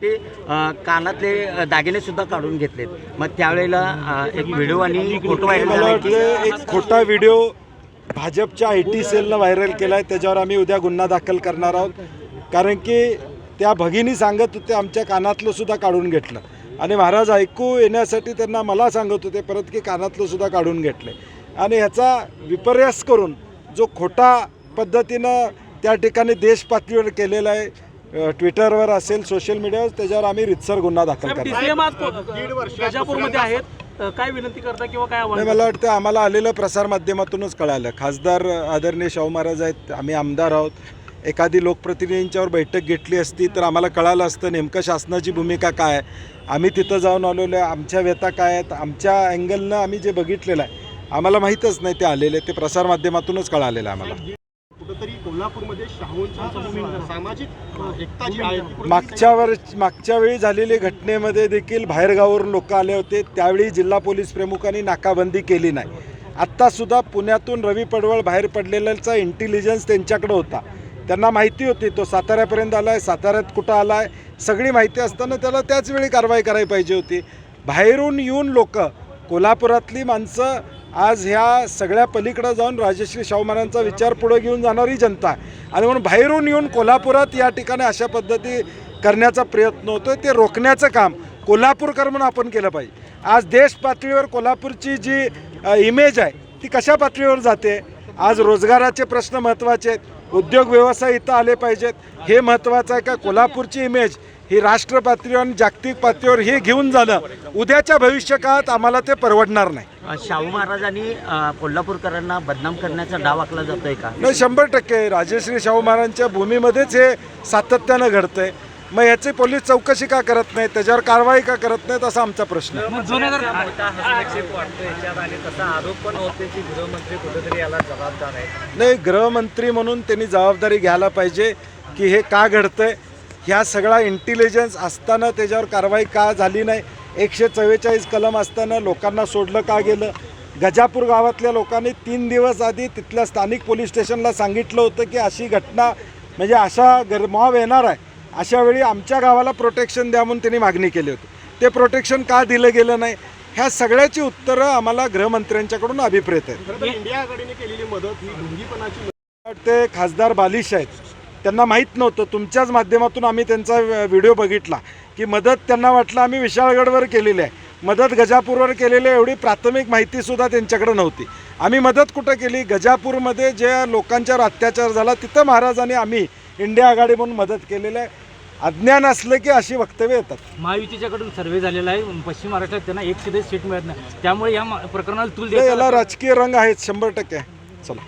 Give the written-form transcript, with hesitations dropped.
ते कानातले दागिने सुद्धा काढून घेतलेत। मग त्यावेळेला एक व्हिडिओ आणि फोटो व्हायरल मला वाटतं एक खोटा व्हिडिओ भाजपच्या IT सेलनं व्हायरल केला आहे, त्याच्यावर आम्ही उद्या गुन्हा दाखल करणार आहोत। कारण की त्या भगिनी सांगत होते आमच्या कानातलं सुद्धा काढून घेतलं आणि महाराज ऐकू येण्यासाठी त्यांना मला सांगत होते परत की कानातलं सुद्धा काढून घेतलं आणि ह्याचा विपर्यास करून जो खोटा पद्धतीनं त्या ठिकाणी देश पातळीवर केलेला आहे, ट्विटरवर असेल सोशल मीडियावर, त्याच्यावर आम्ही रितसर गुन्हा दाखल करणार आहेत। काय विनंती करता किंवा काय आव्हान? मला वाटतं आम्हाला आलेलं प्रसारमाध्यमातूनच कळालं। खासदार आदरणीय शाहू महाराज आहेत, आम्ही आमदार आहोत। एखादी लोकप्रतिनिधींच्यावर बैठक घेतली असती तर आम्हाला कळालं असतं नेमकं शासनाची भूमिका काय आहे। आम्ही तिथं जाऊन आलेलो आहे, आमच्या व्यथा काय आहेत, आमच्या अँगलनं आम्ही जे बघितलेलं आहे आम्हाला माहीतच नाही ते आलेले, ते प्रसारमाध्यमातूनच कळालेलं आहे आम्हाला। कुठेतरी कोल्हापूरमध्ये शाहूंचा सामाजिक एकता जी आहे मागच्या वेळी झालेली घटनेमध्ये देखील बाहेरगावावरून लोक आले होते, त्यावेळी जिल्हा पोलीस प्रमुखांनी नाकाबंदी केली नाही। आत्तासुद्धा पुण्यातून रवी पडवळ बाहेर पडलेल्याचा इंटेलिजन्स त्यांच्याकडे होता, त्यांना माहिती होती तो साताऱ्यापर्यंत आला आहे, साताऱ्यात कुठं आला आहे, सगळी माहिती असताना त्याला त्याच वेळी कारवाई करायला पाहिजे होती। बाहेरून येऊन लोक, कोल्हापुरातली माणसं आज ह्या सगळ्या पलीकडे जाऊन राजश्री शाहू महाराजांचा विचार पुढे घेऊन जाणारी जनता आणि म्हणून बाहेरून येऊन कोल्हापुरात या ठिकाणी अशा पद्धती करण्याचा प्रयत्न होतो, ते रोखण्याचं काम कोल्हापूरकर म्हणून आपण केलं पाहिजे। आज देश पातळीवर कोल्हापूरची जी इमेज आहे ती कशा पातळीवर जाते? आज रोजगाराचे प्रश्न महत्त्वाचे आहेत, उद्योग व्यवसाय इथं आले पाहिजेत, हे महत्त्वाचं आहे का? कोल्हापूरची इमेज ही राष्ट्र पातळीवर आणि जागतिक पातळीवर हे घेऊन जाणं उद्याच्या भविष्यकाळात आम्हाला ते परवडणार नाही। शाहू महाराजांनी कोल्हापूरकरांना बदनाम करण्याचा डाव आखला जातोय का? नाही, 100% राजश्री शाहू महाराजांच्या भूमीमध्येच हे सातत्यानं घडतंय। मग याची पोलीस चौकशी का करत नाही, त्याच्यावर कारवाई का करत नाहीत असा आमचा प्रश्न आहे। नाही, गृहमंत्री म्हणून त्यांनी जबाबदारी घ्यायला पाहिजे की हे का घडतंय, ह्या सगळा इंटेलिजन्स असताना त्याच्यावर कारवाई का झाली नाही, 144 कलम असताना लोकांना सोडलं का गेलं? गजापूर गावातल्या लोकांनी 3 दिवस आधी तिथल्या स्थानिक पोलीस स्टेशनला सांगितलं होतं की अशी घटना म्हणजे अशा मॉब येणार आहे, अशा वेळी आमच्या गावाला प्रोटेक्शन द्या म्हणून त्यांनी मागणी केली होती, ते प्रोटेक्शन का दिलं गेलं नाही? ह्या सगळ्याची उत्तरं आम्हाला गृहमंत्र्यांच्याकडून अभिप्रेत आहेत। इंडिया आघाडीने केलेली मदत ही ढोंगीपणाची ते खासदार बालिश आहेत, त्यांना माहीत नव्हतं, तुमच्याच माध्यमातून आम्ही त्यांचा व्हिडिओ बघितला की मदत त्यांना वाटलं आम्ही विशाळगडवर केलेली आहे, मदत गजापूरवर केलेली आहे, एवढी प्राथमिक माहितीसुद्धा त्यांच्याकडे नव्हती। आम्ही मदत कुठं केली? गजापूरमध्ये ज्या लोकांच्यावर अत्याचार झाला तिथं महाराजांनी आम्ही इंडिया आघाडी म्हणून मदत केलेलं आहे। अज्ञान असलं की अशी वक्तव्य येतात। महायुतीच्याकडून सर्वे झालेला आहे, पश्चिम महाराष्ट्रात त्यांना एक सीट मिळत नाही, त्यामुळे या प्रकरणाला तूल याला राजकीय रंग आहेत 100%। चला।